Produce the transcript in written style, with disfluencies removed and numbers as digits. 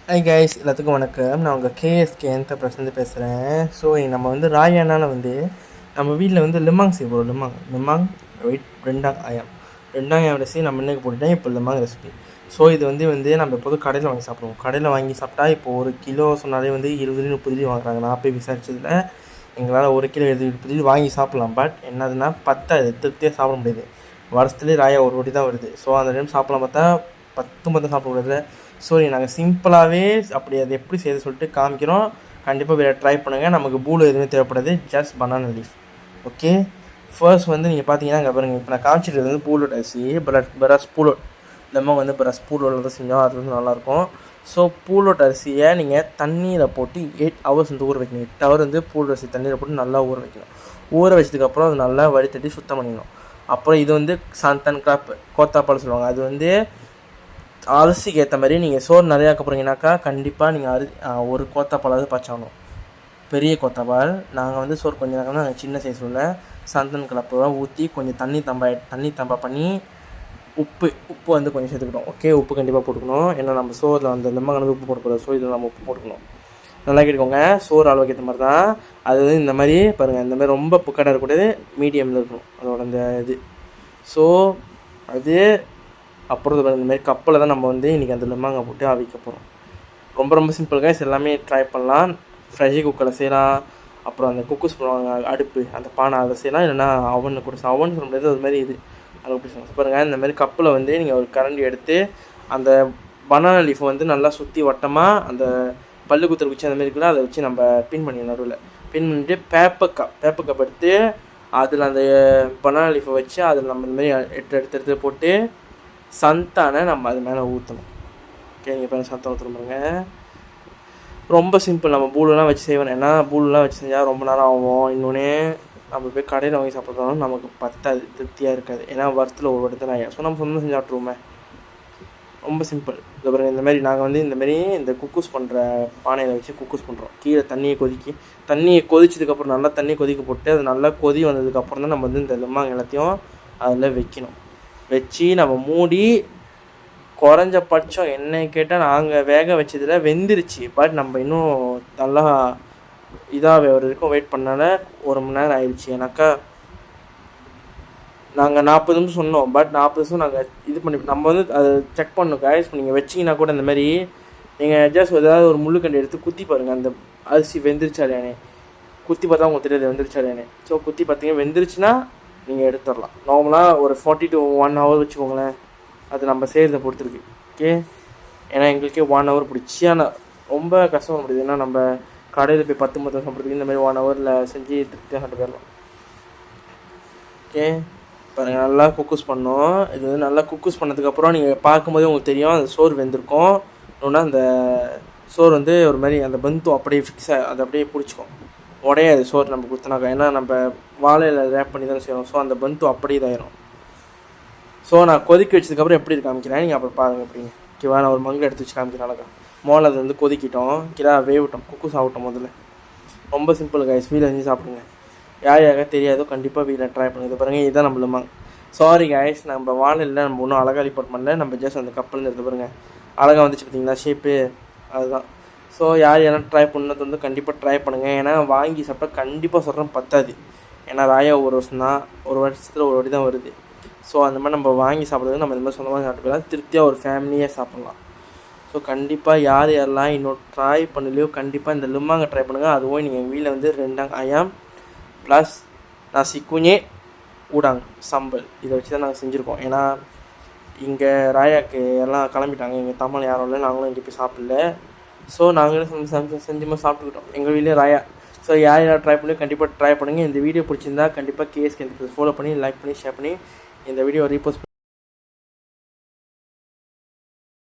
Hi guys, எல்லாத்துக்கும் வணக்கம். நான் உங்கள் கேஎஸ்கே என்டர்பிரைஸ்லேருந்து பேசுகிறேன். ஸோ நம்ம வந்து ராயானால வந்து நம்ம வீட்டில் வந்து லிமாங் செய்வோம். லிமாங் வெயிட் ரெண்டாங்காயம் ரெசிபி நம்ம இன்னைக்கு போட்டுட்டேன். இப்போ லிமாங் ரெசிபி. ஸோ இது வந்து நம்ம எப்போதும் கடையில் வாங்கி சாப்பிடுவோம். கடையில் வாங்கி சாப்பிட்டா இப்போ ஒரு கிலோ சொன்னாலே வந்து 20-30 வாங்குறாங்க. நான் போய் விசாரிச்சதில் எங்களால் 1 கிலோ 20-30 வாங்கி சாப்பிட்லாம். பட் என்னதுன்னா பத்தாது, திருப்தியாக சாப்பிட முடியாது. வருஷத்துலேயே ராயா ஒரு வாட்டி தான் வருது. ஸோ அந்த டைம் சாப்பிடலாம் பார்த்தா 10 சாப்பிடக்கூடாது. ஸோ நாங்கள் சிம்பிளாகவே அப்படி அதை எப்படி செய்ய சொல்லிட்டு காமிக்கிறோம். கண்டிப்பாக வேறு ட்ரை பண்ணுங்கள். நமக்கு பூல் எதுவுமே தேவைப்படாது, just banana leaf. Okay, first வந்து நீங்கள் பார்த்தீங்கன்னா அங்கே பாருங்கள், இப்போ நான் காமிச்சிட்டு வந்து பூலோட் அரிசி, பிரஸ் பூலோட் லெமன் வந்து பிரஸ் பூலோட்டில் தான் செஞ்சோம். அது வந்து நல்லாயிருக்கும். ஸோ பூலோட் அரிசியை நீங்கள் தண்ணியில் போட்டு 8 hours வந்து ஊற வைக்கணும். 8 hour வந்து பூலோட் அரிசி தண்ணியில் போட்டு நல்லா ஊற வைக்கணும். ஊற வச்சதுக்கப்புறம் அது நல்லா வடித்தட்டி சுத்தம் பண்ணிக்கணும். அப்புறம் இது வந்து சாந்தன் கிராப் கோத்தாப்பால் சொல்லுவாங்க. அது வந்து அரிசிக்கு ஏற்ற மாதிரி நீங்கள் சோறு நிறையா போகிறீங்கனாக்கா கண்டிப்பாக நீங்கள் ஒரு கோத்தாப்பாலாவது பச்சாகணும், பெரிய கோத்தாப்பால். நாங்கள் வந்து சோறு கொஞ்சம் நேரம் நாங்கள் சின்ன சைஸில் சந்தன் கலப்பை ஊற்றி கொஞ்சம் தண்ணி தம்பா பண்ணி உப்பு வந்து கொஞ்சம் சேர்த்துக்கிட்டோம். ஓகே, உப்பு கண்டிப்பாக போட்டுக்கணும். ஏன்னா நம்ம சோறில் அந்த லெமன் உப்பு போடக்கூடாது. ஸோ இதில் நம்ம உப்பு போட்டுக்கணும். நல்லா கேட்டுக்கோங்க. சோறு அளவுக்கு ஏற்ற மாதிரி தான். அது வந்து இந்த மாதிரி பாருங்கள், இந்த மாதிரி ரொம்ப புக்கடாக இருக்கக்கூடாது, மீடியமில் இருக்கணும் அதோட அந்த இது. ஸோ அது அப்புறம் இந்த மாதிரி கப்பில் தான் நம்ம வந்து இன்றைக்கி அந்த லெமங்கை போட்டு அவிக்க போகிறோம். ரொம்ப சிம்பிள் கைஸ். எல்லாமே ட்ரை பண்ணலாம். ஃப்ரெஷ்ஷி குக்கரில் செய்யலாம். அப்புறம் அந்த குக்கூஸ் பண்ணுவாங்க அடுப்பு, அந்த பானை, அதை செய்யலாம். இல்லைனா அவனில் கூட அவன் சொல்ல முடியாது, அது மாதிரி இது அதை எப்படி சொல்லுங்கள் பாருங்கள். இந்த மாதிரி கப்பில் வந்து நீங்கள் ஒரு கரண்டி எடுத்து அந்த பனானா லீஃபை வந்து நல்லா சுற்றி வட்டமாக அந்த பல்லு குத்துற குச்சி அந்த மாதிரி இருக்குல்ல, அதை வச்சு நம்ம பின் பண்ணி நடுவில் பின் பண்ணிட்டு பேப்பர் கப் எடுத்து அதில் அந்த பனானா லீஃபை வச்சு அதில் நம்ம இந்த மாதிரி எடுத்து போட்டு சந்தானை நம்ம அது மேலே ஊற்றணும். ஓகே, நீங்கள் இப்போ சந்தம் ஊற்றணும் பாருங்க. ரொம்ப சிம்பிள். நம்ம பூலெலாம் வச்சு செய்வோம். ஏன்னா பூலெலாம் வச்சு செஞ்சால் ரொம்ப நேரம் ஆகும். இன்னொன்று நம்ம போய் கடையில் வாங்கி சாப்பிட்றோம், நமக்கு பத்தாது, திருப்தியாக இருக்காது. ஏன்னா வருஷத்தில் ஒரு வாட்டி தான் ஆகும். ஸோ நம்ம சொந்தம் செஞ்சு சாப்பிட்ருவோமே. ரொம்ப சிம்பிள். இது பாருங்கள், இந்த மாதிரி நாங்கள் வந்து இந்த குக்கூஸ் பண்ணுற பானையில் வச்சு குக்கூஸ் பண்ணுறோம். கீழே தண்ணியை கொதிச்சதுக்கப்புறம் நல்லா தண்ணி கொதிக்க போட்டு அது நல்லா கொதி வந்ததுக்கப்புறம் தான் நம்ம வந்து இந்த லெமன் எல்லாத்தையும் அதில் வைக்கணும். வச்சு நம்ம மூடி குறைஞ்சபட்சம் என்ன கேட்டால் நாங்கள் வேக வச்சதில் வெந்துருச்சு. பட் நம்ம இன்னும் நல்லா இதாக வரைக்கும் வெயிட் பண்ணால 1 மணி நேரம் ஆயிடுச்சு. ஏன்னாக்கா நாங்கள் 40 நிமிஷம் சொன்னோம். பட் 40 நிமிஷம் நாங்கள் இது பண்ணி நம்ம வந்து அதை செக் பண்ணணும் கைஸ். நீங்கள் வச்சிங்கன்னா கூட இந்த மாதிரி நீங்கள் ஜஸ்ட் ஏதாவது ஒரு முள்ளுக்கண்டி எடுத்து குத்தி பாருங்கள், அந்த அரிசி வெந்துருச்சாலேனே. குத்தி பார்த்தா உங்களுக்கு தெரியாது வெந்துருச்சாலேனே. ஸோ குத்தி பார்த்தீங்க வெந்துருச்சுன்னா நீங்கள் எடுத்துடலாம். நார்மலாக ஒரு 40 to 1 hour வச்சுக்கோங்களேன். அது நம்ம செய்கிறத பொறுத்துருக்கு. ஓகே, ஏன்னா எங்களுக்கே 1 hour பிடிச்சி. ஆனால் ரொம்ப கஷ்டமாக முடியுது. ஏன்னா நம்ம கடையில் போய் 10 சாப்பிட்றதுக்கு இந்த மாதிரி 1 hourல செஞ்சு திருப்தியாக சாப்பிட்டு போயிடலாம். ஓகே, பாருங்கள், நல்லா குக்கூஸ் பண்ணோம். இது வந்து நல்லா குக்கூஸ் பண்ணதுக்கப்புறம் நீங்கள் பார்க்கும்போதே உங்களுக்கு தெரியும் அந்த சோறு வெந்திருக்கும். இன்னொன்று அந்த சோறு வந்து ஒரு மாதிரி அந்த பந்து அப்படியே ஃபிக்ஸாக அது அப்படியே பிடிச்சிக்கும், உடையாது சோறு நம்ம குத்துனாக்கா. ஏன்னா நம்ம வாழையில் ரேப் பண்ணி தானே செய்யணும். ஸோ அந்த பந்து அப்படியே இதாயிரும். ஸோ நான் கொதிக்க வச்சதுக்கப்புறம் எப்படி காமிக்கிறேன் நீங்கள் அப்புறம் பாருங்கள் எப்படிங்க. ஓகேவா, நான் ஒரு மங்கில் எடுத்து வச்சு காமிக்கிறேன். அழகா மோளை அது வந்து கொதிக்கிட்டோம். கிடா வேவிட்டோம், குக்கூஸ் ஆகட்டும். முதல்ல ரொம்ப சிம்பிள் கைஸ். வீட்டில் செஞ்சு சாப்பிடுங்க. யார் தெரியாதோ கண்டிப்பாக வீட்டில் ட்ரை பண்ணுங்க. பாருங்கள், இதுதான் நம்மளுமா. சாரி கைஸ், நம்ம வாழையில் நம்ம ஒன்றும் அழகாக ரிப்போர்ட் பண்ணல. நம்ம ஜஸ்ட் அந்த கப்பல் எடுத்து பாருங்கள், அழகாக வந்துச்சு பார்த்தீங்களா ஷேப்பு, அதுதான். ஸோ யாரெல்லாம் ட்ரை பண்ணது வந்து கண்டிப்பாக ட்ரை பண்ணுங்கள். ஏன்னா வாங்கி சாப்பிட்டா கண்டிப்பாக சொல்கிறேன் பத்தாது. ஏன்னா ராயா ஒரு வருஷத்தில் ஒரு வாட்டி தான் வருது. ஸோ அந்த மாதிரி நம்ம வாங்கி சாப்பிட்றது நம்ம இந்த மாதிரி சொந்தமாக சாப்பிட்டுக்கலாம். திருப்தியாக ஒரு ஃபேமிலியாக சாப்பிட்லாம். ஸோ கண்டிப்பாக யாரெல்லாம் இன்னும் ட்ரை பண்ணலையோ கண்டிப்பாக இந்த லிமாங்கை ட்ரை பண்ணுங்கள். அதுவும் நீங்கள் வீட்டில் வந்து 2 ayam ப்ளஸ் nasi kunyit ஊடாங் சம்பல் இதை வச்சு தான் நாங்கள் செஞ்சுருக்கோம். ஏன்னா இங்கே ராயாக்கு எல்லாம் கிளம்பிட்டாங்க. எங்கள் தமிழ் யாரும் இல்லை, நாங்களும் இங்கே போய் சாப்பிடல. ஸோ நாங்களே செஞ்சுமா சாப்பிட்டுக்கிட்டோம் எங்கள் வீட்டிலே ராயா. ஸோ யார் ட்ரை பண்ணி கண்டிப்பாக ட்ரை பண்ணுங்கள். இந்த வீடியோ பிடிச்சிருந்தா கண்டிப்பாக கேஎஸ்கே ஃபாலோ பண்ணி லைக் பண்ணி ஷேர் பண்ணி இந்த வீடியோ ரீபோஸ்ட்